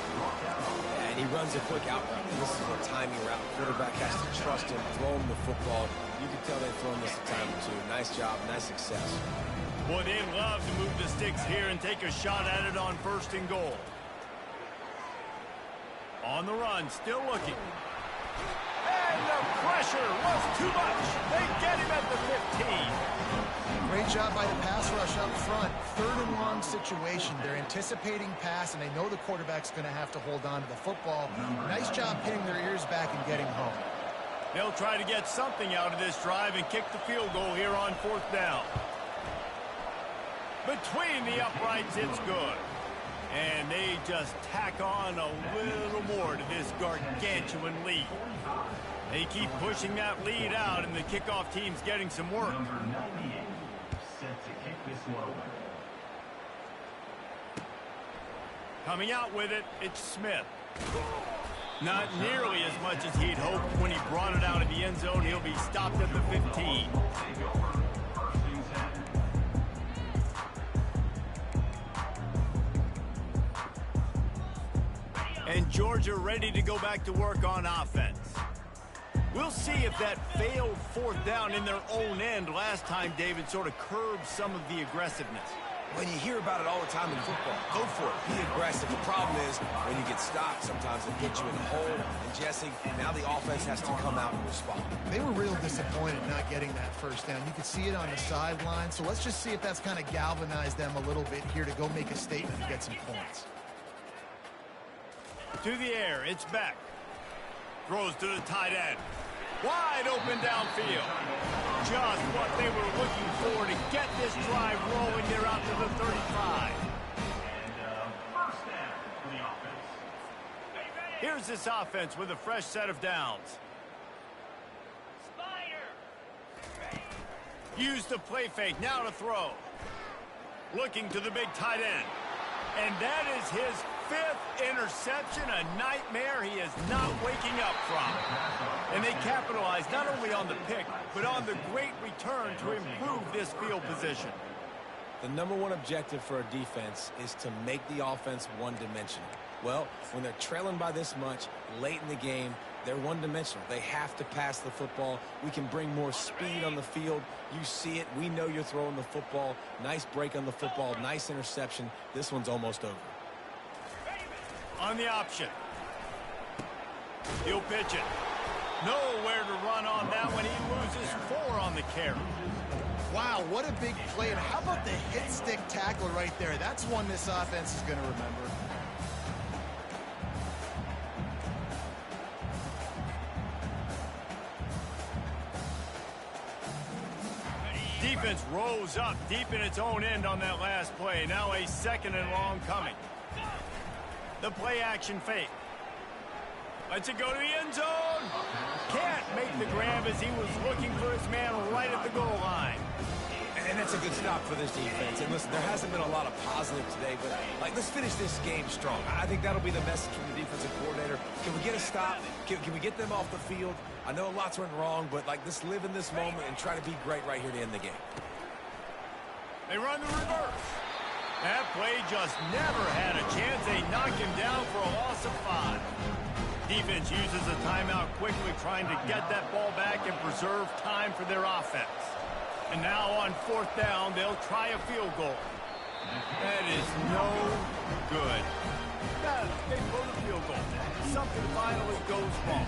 And he runs a quick out route. This is a timing route. Quarterback has to trust him, throw him the football. You can tell they've thrown this a time or two. Nice job, nice success. Boy, they love to move the sticks here and take a shot at it on 1st and goal. On the run, still looking. And the pressure was too much. They get him at the 15. Great job by the pass rush up front. 3rd and long situation. They're anticipating pass, and they know the quarterback's going to have to hold on to the football. Nice job hitting their ears back and getting home. They'll try to get something out of this drive and kick the field goal here on 4th down. Between the uprights, it's good. And they just tack on a little more to this gargantuan lead. They keep pushing that lead out, and the kickoff team's getting some work. Number 98, set to kick this one away. Coming out with it, it's Smith. Not nearly as much as he'd hoped when he brought it out of the end zone. He'll be stopped at the 15. And Georgia ready to go back to work on offense. We'll see if that failed 4th down in their own end last time, David, sort of curbed some of the aggressiveness. When you hear about it all the time in football, go for it. Be aggressive. The problem is when you get stopped, sometimes it gets you in the hole. And Jesse, now the offense has to come out and respond. They were real disappointed not getting that 1st down. You could see it on the sideline. So let's just see if that's kind of galvanized them a little bit here to go make a statement and get some points. To the air, it's Beck. Throws to the tight end. Wide open downfield. Just what they were looking for to get this drive rolling here out to the 35. And first down for the offense. Here's this offense with a fresh set of downs. Use the play fake, now to throw. Looking to the big tight end. And that is his 5th interception, a nightmare he is not waking up from. And they capitalize not only on the pick, but on the great return to improve this field position. The number one objective for a defense is to make the offense one-dimensional. Well, when they're trailing by this much late in the game, they're one-dimensional. They have to pass the football. We can bring more speed on the field. You see it. We know you're throwing the football. Nice break on the football. Nice interception. This one's almost over. On the option. He'll pitch it. Nowhere to run on that one. He loses 4 on the carry. Wow, what a big play. And how about the hit stick tackle right there? That's one this offense is going to remember. Defense rose up deep in its own end on that last play. Now a 2nd and long coming. The play action fake. Lets it go to the end zone. Can't make the grab as he was looking for his man right at the goal line. And that's a good stop for this defense. And listen, there hasn't been a lot of positive today, but let's finish this game strong. I think that'll be the message from the defensive coordinator. Can we get a stop? Can we get them off the field? I know lots went wrong, but let's live in this moment and try to be great right here to end the game. They run the reverse. That play just never had a chance. They knock him down for a loss of 5. Defense uses a timeout quickly, trying to get that ball back and preserve time for their offense. And now on 4th down, they'll try a field goal. That is no good. They blow the field goal. Something finally goes wrong.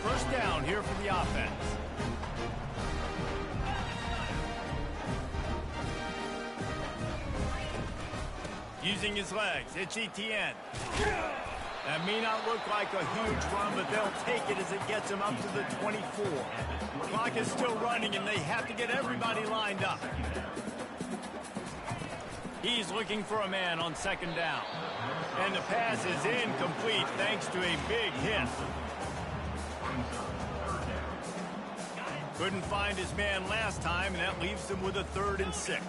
1st down here for the offense. Using his legs, it's Etienne. That may not look like a huge run, but they'll take it as it gets them up to the 24. Clock is still running, and they have to get everybody lined up. He's looking for a man on 2nd down. And the pass is incomplete thanks to a big hit. Couldn't find his man last time, and that leaves them with a 3rd and 6.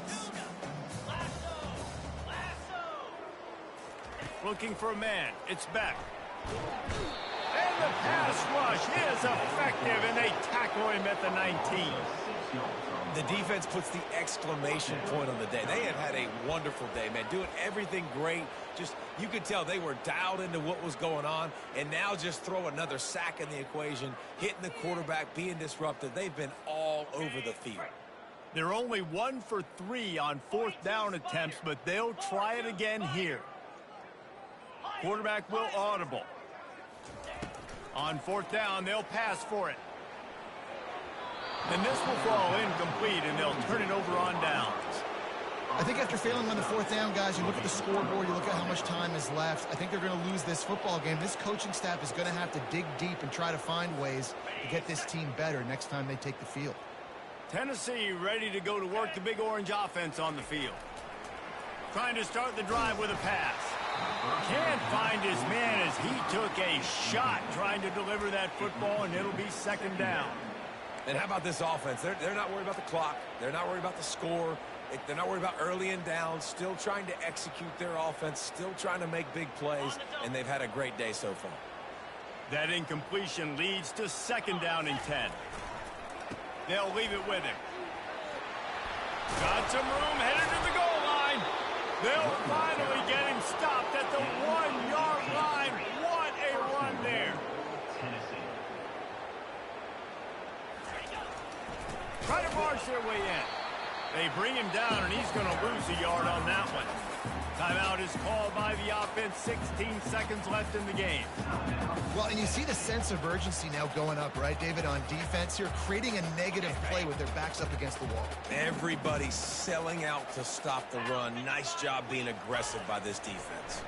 Looking for a man. It's back. And the pass rush is effective, and they tackle him at the 19. The defense puts the exclamation point on the day. They have had a wonderful day, man, doing everything great. Just, you could tell they were dialed into what was going on, and now just throw another sack in the equation, hitting the quarterback, being disrupted. They've been all over the field. They're only 1 for 3 on 4th down attempts, but they'll try it again here. Quarterback will audible. On 4th down, they'll pass for it. And this will fall incomplete, and they'll turn it over on downs. I think after failing on the 4th down, guys, you look at the scoreboard, you look at how much time is left. I think they're going to lose this football game. This coaching staff is going to have to dig deep and try to find ways to get this team better next time they take the field. Tennessee ready to go to work the Big Orange offense on the field. Trying to start the drive with a pass. Can't find his man as he took a shot trying to deliver that football, and it'll be 2nd down. And how about this offense? They're not worried about the clock. They're not worried about the score. They're not worried about early and down. Still trying to execute their offense. Still trying to make big plays. And they've had a great day so far. That incompletion leads to 2nd down and 10. They'll leave it with him. Got some room headed to the goal line. They'll finally get him stopped at the 1-yard line. What a run there. Try to march their way in. They bring him down, and he's going to lose a yard on that one. Timeout is called by the offense. 16 seconds left in the game. Well, and you see the sense of urgency now going up, right, David, on defense here, creating a negative play with their backs up against the wall. Everybody's selling out to stop the run. Nice job being aggressive by this defense.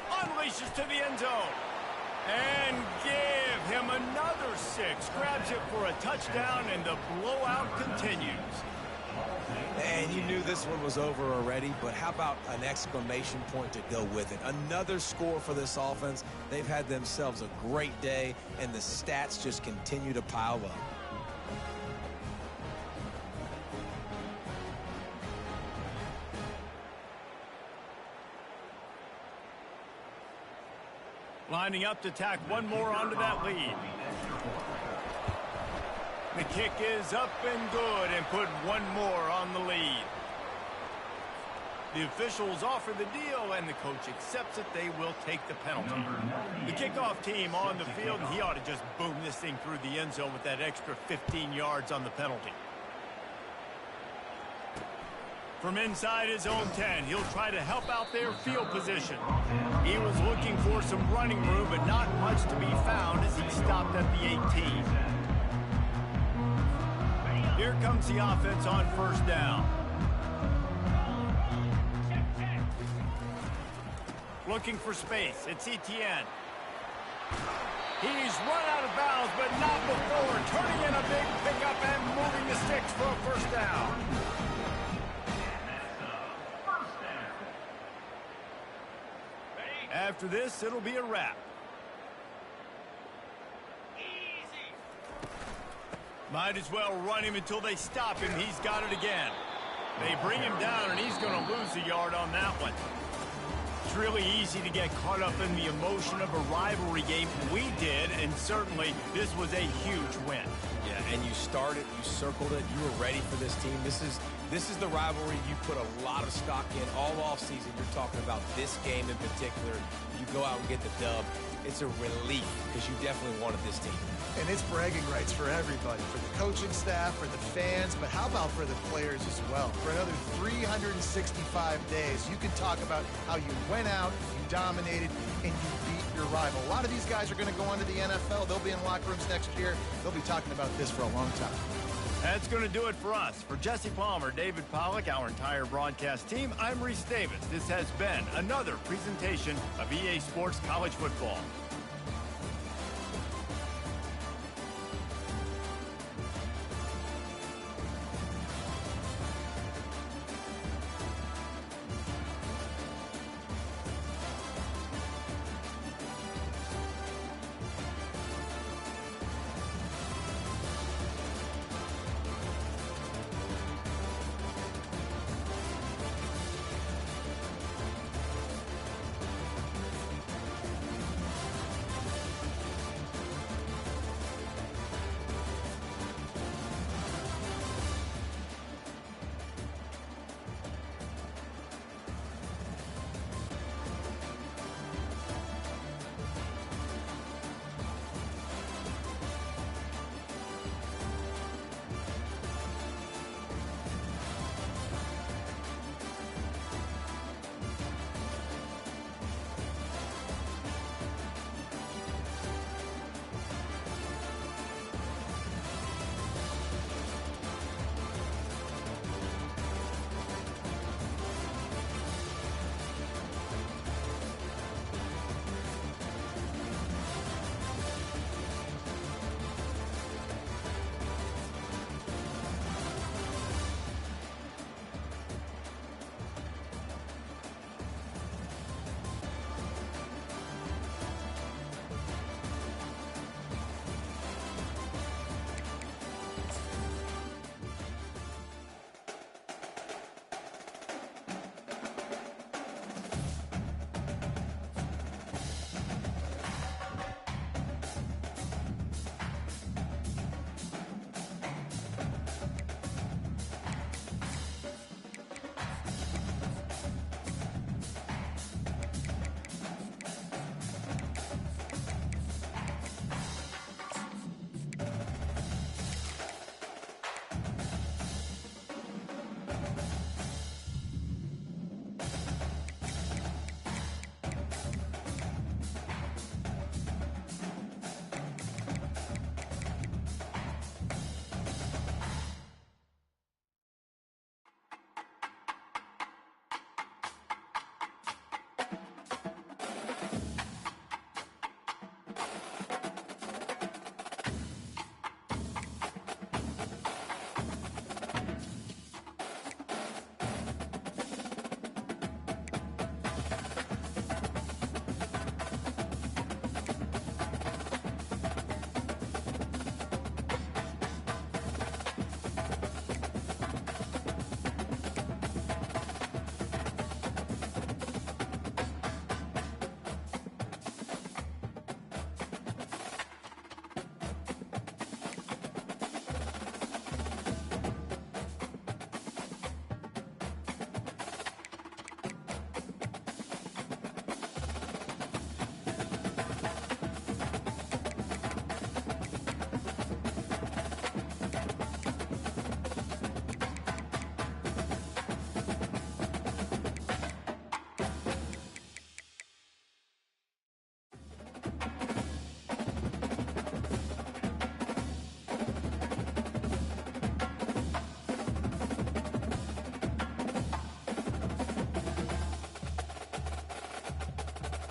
Unleashes to the end zone. And give him another 6. Grabs it for a touchdown, and the blowout continues. And you knew this one was over already, but how about an exclamation point to go with it? Another score for this offense. They've had themselves a great day, and the stats just continue to pile up. Lining up to tack one more onto that lead. The kick is up and good, and put one more on the lead. The officials offer the deal, and the coach accepts it. They will take the penalty. The kickoff team on the field, and he ought to just boom this thing through the end zone with that extra 15 yards on the penalty. From inside his own 10, he'll try to help out their field position. He was looking for some running room, but not much to be found as he stopped at the 18. Here comes the offense on 1st down. Looking for space. It's Etienne. He's run out of bounds, but not before turning in a big pickup and moving the sticks for a 1st down. After this, it'll be a wrap. Might as well run him until they stop him. He's got it again. They bring him down, and he's going to lose a yard on that one. It's really easy to get caught up in the emotion of a rivalry game. We did, and certainly this was a huge win. Yeah, and you started, you circled it, you were ready for this team. This is the rivalry you put a lot of stock in all offseason. You're talking about this game in particular. You go out and get the dub. It's a relief because you definitely wanted this team. And it's bragging rights for everybody, for the coaching staff, for the fans, but how about for the players as well? For another 365 days, you can talk about how you went out, you dominated, and you beat your rival. A lot of these guys are going to go on to the NFL. They'll be in locker rooms next year. They'll be talking about this for a long time. That's going to do it for us. For Jesse Palmer, David Pollack, our entire broadcast team, I'm Reese Davis. This has been another presentation of EA Sports College Football.